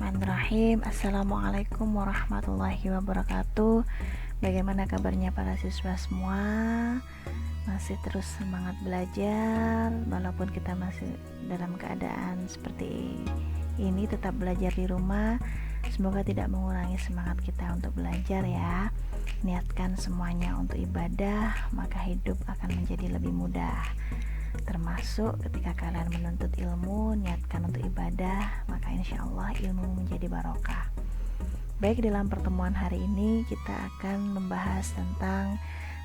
Bismillahirrahmanirrahim. Assalamualaikum warahmatullahi wabarakatuh. Bagaimana kabarnya para siswa semua? Masih terus semangat belajar walaupun kita masih dalam keadaan seperti ini, tetap belajar di rumah. Semoga tidak mengurangi semangat kita untuk belajar ya. Niatkan semuanya untuk ibadah, maka hidup akan menjadi lebih mudah. Termasuk ketika kalian menuntut ilmu, niatkan untuk ibadah, maka insya Allah ilmu menjadi barokah. Baik, dalam pertemuan hari ini kita akan membahas tentang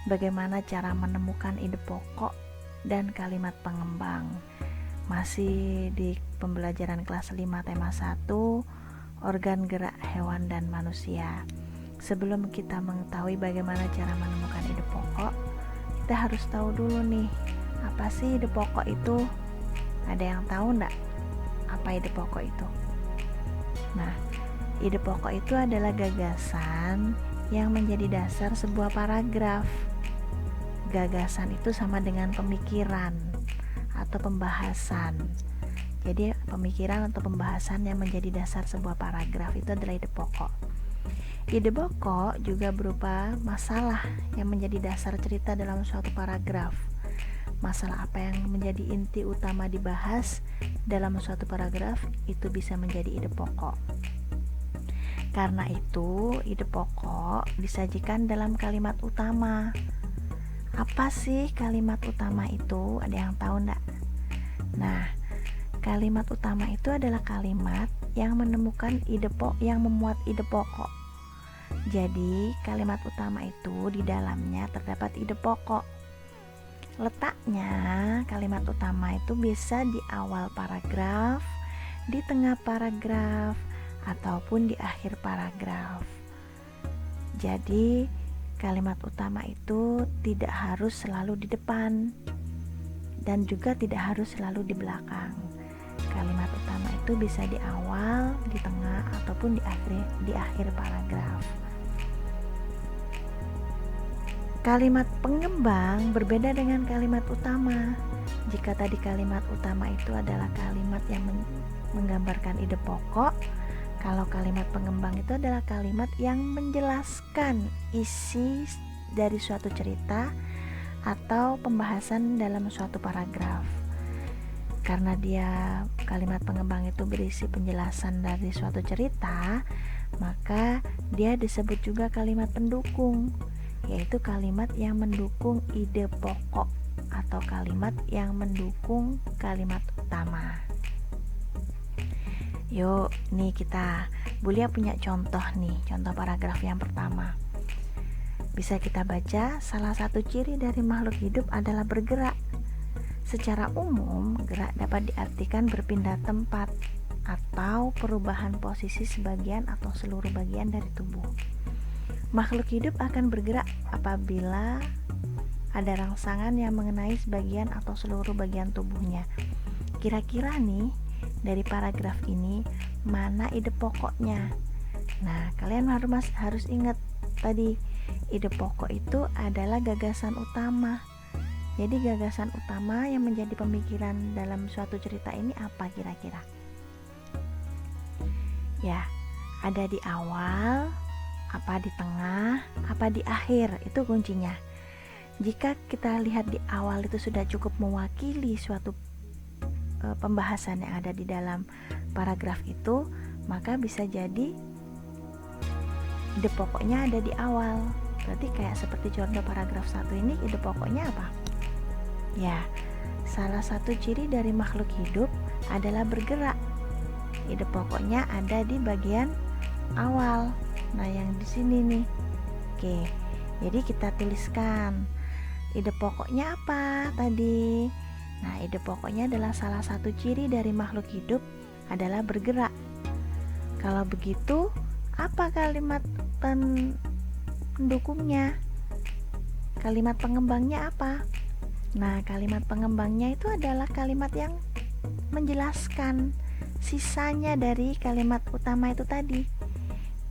bagaimana cara menemukan ide pokok dan kalimat pengembang. Masih di pembelajaran kelas 5 tema 1, organ gerak hewan dan manusia. Sebelum kita mengetahui bagaimana cara menemukan ide pokok, kita harus tahu dulu nih, apa sih ide pokok itu? Ada yang tahu enggak apa ide pokok itu? Nah, ide pokok itu adalah gagasan yang menjadi dasar sebuah paragraf. Gagasan itu sama dengan pemikiran atau pembahasan. Jadi pemikiran atau pembahasan yang menjadi dasar sebuah paragraf itu adalah ide pokok. Ide pokok juga berupa masalah yang menjadi dasar cerita dalam suatu paragraf. Masalah apa yang menjadi inti utama dibahas dalam suatu paragraf itu bisa menjadi ide pokok. Karena itu, ide pokok disajikan dalam kalimat utama. Apa sih kalimat utama itu? Ada yang tahu enggak? Nah, kalimat utama itu adalah kalimat yang menemukan yang memuat ide pokok. Jadi, kalimat utama itu di dalamnya terdapat ide pokok. Letaknya kalimat utama itu bisa di awal paragraf, di tengah paragraf, ataupun di akhir paragraf. Jadi kalimat utama itu tidak harus selalu di depan dan juga tidak harus selalu di belakang. Kalimat utama itu bisa di awal, di tengah, ataupun di akhir paragraf. Kalimat pengembang berbeda dengan kalimat utama. Jika tadi kalimat utama itu adalah kalimat yang menggambarkan ide pokok, kalau kalimat pengembang itu adalah kalimat yang menjelaskan isi dari suatu cerita atau pembahasan dalam suatu paragraf. Karena kalimat pengembang itu berisi penjelasan dari suatu cerita, maka dia disebut juga kalimat pendukung, yaitu kalimat yang mendukung ide pokok atau kalimat yang mendukung kalimat utama. Yuk, nih Bulia punya contoh paragraf yang pertama. Bisa kita baca, salah satu ciri dari makhluk hidup adalah bergerak. Secara umum, gerak dapat diartikan berpindah tempat atau perubahan posisi sebagian atau seluruh bagian dari tubuh. Makhluk hidup akan bergerak apabila ada rangsangan yang mengenai sebagian atau seluruh bagian tubuhnya. Kira-kira nih, dari paragraf ini mana ide pokoknya? Nah, kalian harus ingat tadi, ide pokok itu adalah gagasan utama. Jadi gagasan utama yang menjadi pemikiran dalam suatu cerita ini apa kira-kira? Ya, ada di awal, apa di tengah, apa di akhir, itu kuncinya. Jika kita lihat di awal itu sudah cukup mewakili suatu pembahasan yang ada di dalam paragraf itu, maka bisa jadi ide pokoknya ada di awal. Berarti kayak seperti contoh paragraf 1 ini, ide pokoknya apa? Ya, salah satu ciri dari makhluk hidup adalah bergerak. Ide pokoknya ada di bagian awal. Nah, yang di sini nih. Oke. Jadi kita tuliskan ide pokoknya apa tadi? Nah, ide pokoknya adalah salah satu ciri dari makhluk hidup adalah bergerak. Kalau begitu, apa kalimat pendukungnya? Kalimat pengembangnya apa? Nah, kalimat pengembangnya itu adalah kalimat yang menjelaskan sisanya dari kalimat utama itu tadi.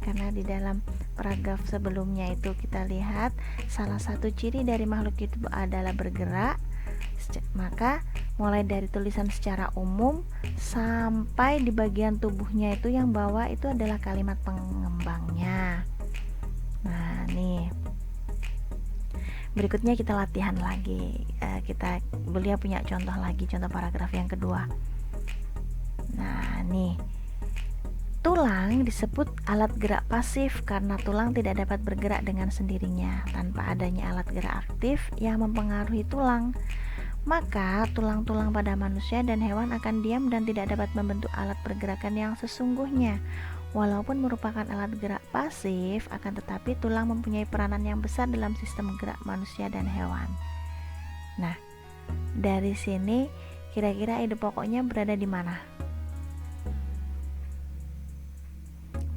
Karena di dalam paragraf sebelumnya itu kita lihat salah satu ciri dari makhluk hidup adalah bergerak, maka mulai dari tulisan secara umum sampai di bagian tubuhnya itu yang bawah itu adalah kalimat pengembangnya. Nah, nih. Berikutnya kita latihan lagi. Beliau punya contoh lagi, contoh paragraf yang kedua. Nah, nih. Tulang disebut alat gerak pasif karena tulang tidak dapat bergerak dengan sendirinya tanpa adanya alat gerak aktif yang mempengaruhi tulang. Maka tulang-tulang pada manusia dan hewan akan diam dan tidak dapat membentuk alat pergerakan yang sesungguhnya. Walaupun merupakan alat gerak pasif, akan tetapi tulang mempunyai peranan yang besar dalam sistem gerak manusia dan hewan. Nah, dari sini kira-kira ide pokoknya berada di mana?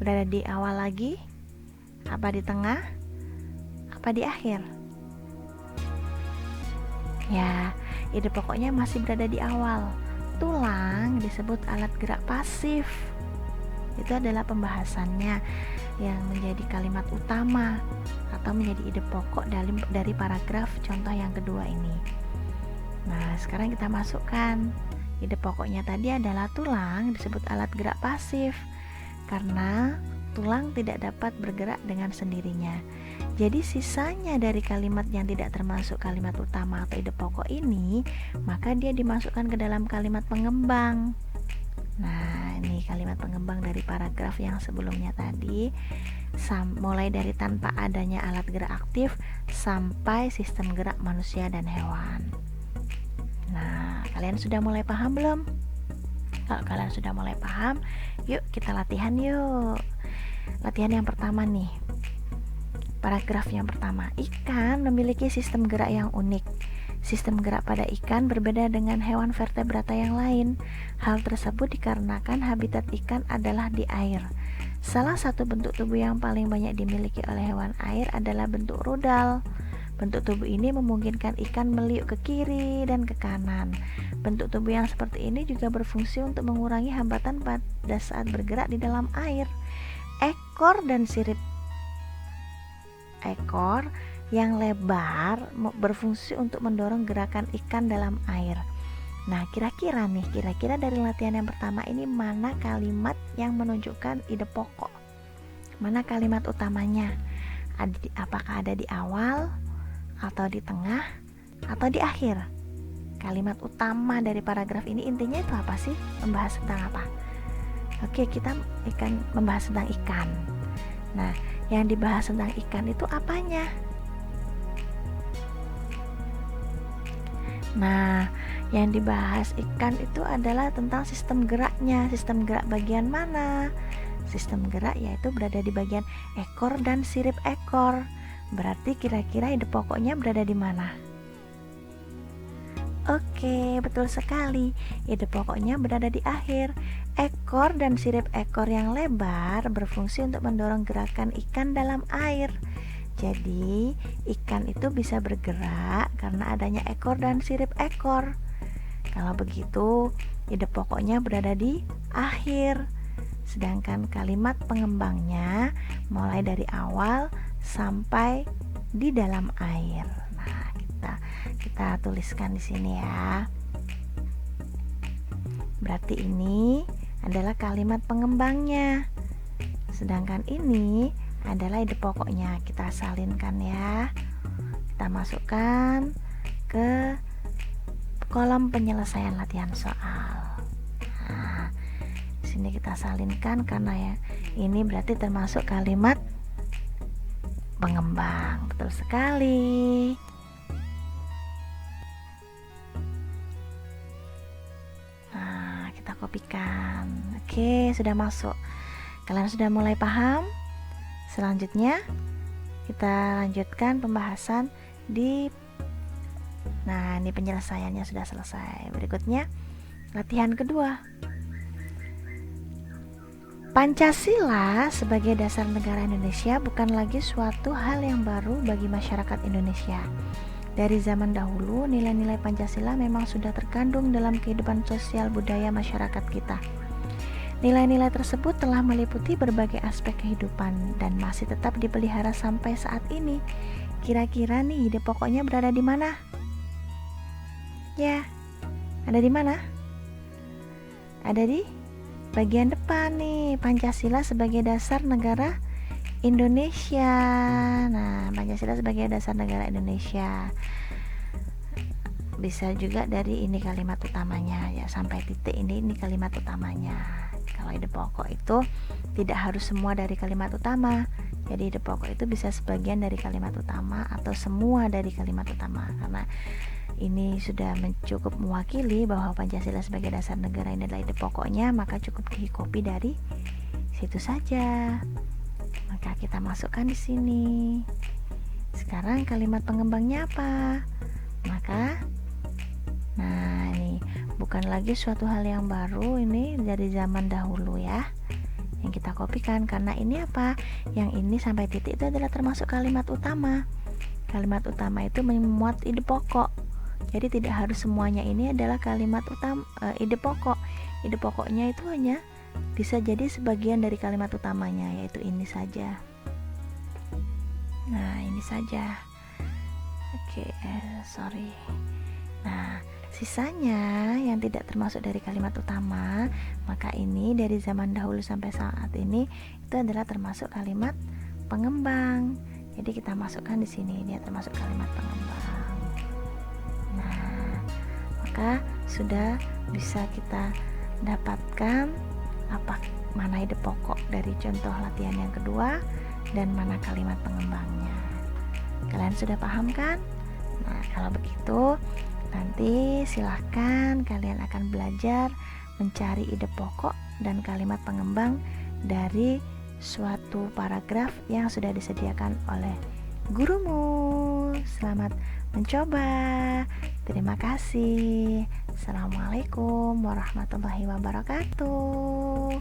Berada di awal lagi? Apa di tengah? Apa di akhir? Ya, ide pokoknya masih berada di awal. Tulang disebut alat gerak pasif. Itu adalah pembahasannya yang menjadi kalimat utama atau menjadi ide pokok dari paragraf contoh yang kedua ini. Nah, sekarang kita masukkan. Ide pokoknya tadi adalah tulang disebut alat gerak pasif karena tulang tidak dapat bergerak dengan sendirinya. Jadi sisanya dari kalimat yang tidak termasuk kalimat utama atau ide pokok ini, maka dia dimasukkan ke dalam kalimat pengembang. Nah, ini kalimat pengembang dari paragraf yang sebelumnya tadi, mulai dari tanpa adanya alat gerak aktif sampai sistem gerak manusia dan hewan. Nah, kalian sudah mulai paham belum? Kalau kalian sudah mulai paham, yuk kita latihan yuk. Latihan yang pertama nih. Paragraf yang pertama, ikan memiliki sistem gerak yang unik. Sistem gerak pada ikan berbeda dengan hewan vertebrata yang lain. Hal tersebut dikarenakan habitat ikan adalah di air. Salah satu bentuk tubuh yang paling banyak dimiliki oleh hewan air adalah bentuk rudal. Bentuk tubuh ini memungkinkan ikan meliuk ke kiri dan ke kanan. Bentuk tubuh yang seperti ini juga berfungsi untuk mengurangi hambatan pada saat bergerak di dalam air. Ekor dan sirip ekor yang lebar berfungsi untuk mendorong gerakan ikan dalam air. Nah, kira-kira dari latihan yang pertama ini mana kalimat yang menunjukkan ide pokok? Mana kalimat utamanya? Apakah ada di awal, atau di tengah, atau di akhir? Kalimat utama dari paragraf ini intinya itu apa sih? Membahas tentang apa? Oke, kita membahas tentang ikan. Nah, yang dibahas tentang ikan itu apanya? Nah, yang dibahas ikan itu adalah tentang sistem geraknya. Sistem gerak bagian mana? Sistem gerak yaitu berada di bagian ekor dan sirip ekor. Berarti kira-kira ide pokoknya berada di mana? Oke, betul sekali. Ide pokoknya berada di akhir. Ekor dan sirip ekor yang lebar berfungsi untuk mendorong gerakan ikan dalam air. Jadi, ikan itu bisa bergerak karena adanya ekor dan sirip ekor. Kalau begitu, ide pokoknya berada di akhir. Sedangkan kalimat pengembangnya mulai dari awal sampai di dalam air. Nah, kita tuliskan di sini ya. Berarti ini adalah kalimat pengembangnya. Sedangkan ini adalah ide pokoknya. Kita salinkan ya. Kita masukkan ke kolom penyelesaian latihan soal. Nah, di sini kita salinkan karena ya ini berarti termasuk kalimat pengembang. Betul sekali. Nah, kita kopikan. Oke, sudah masuk. Kalian sudah mulai paham? Selanjutnya kita lanjutkan pembahasan Nah, ini penyelesaiannya sudah selesai. Berikutnya latihan kedua. Pancasila sebagai dasar negara Indonesia bukan lagi suatu hal yang baru bagi masyarakat Indonesia. Dari zaman dahulu, nilai-nilai Pancasila memang sudah terkandung dalam kehidupan sosial budaya masyarakat kita. Nilai-nilai tersebut telah meliputi berbagai aspek kehidupan dan masih tetap dipelihara sampai saat ini. Kira-kira nih ide pokoknya berada di mana? Ya, Ada di mana? Ada di bagian depan nih, Pancasila sebagai dasar negara Indonesia. Nah, Pancasila sebagai dasar negara Indonesia. Bisa juga dari ini kalimat utamanya ya, sampai titik ini kalimat utamanya. Kalau ide pokok itu tidak harus semua dari kalimat utama. Jadi ide pokok itu bisa sebagian dari kalimat utama atau semua dari kalimat utama. Karena ini sudah cukup mewakili bahwa Pancasila sebagai dasar negara ini adalah ide pokoknya, maka cukup di copy dari situ saja. Maka kita masukkan di sini. Sekarang kalimat pengembangnya apa? Maka nah, ini bukan lagi suatu hal yang baru, ini dari zaman dahulu ya, yang kita kopikan. Karena ini apa? Yang ini sampai titik itu adalah termasuk kalimat utama. Kalimat utama itu memuat ide pokok. Jadi tidak harus semuanya ini adalah kalimat utama, ide pokok. Ide pokoknya itu hanya bisa jadi sebagian dari kalimat utamanya, yaitu ini saja. Nah, ini saja. Oke, sorry. Nah, sisanya yang tidak termasuk dari kalimat utama, maka ini dari zaman dahulu sampai saat ini itu adalah termasuk kalimat pengembang. Jadi kita masukkan di sini, dia termasuk kalimat pengembang. Nah, maka sudah bisa kita dapatkan mana ide pokok dari contoh latihan yang kedua dan mana kalimat pengembangnya. Kalian sudah paham kan? Nah, kalau begitu nanti silahkan kalian akan belajar mencari ide pokok dan kalimat pengembang dari suatu paragraf yang sudah disediakan oleh gurumu. Selamat mencoba. Terima kasih. Assalamualaikum warahmatullahi wabarakatuh.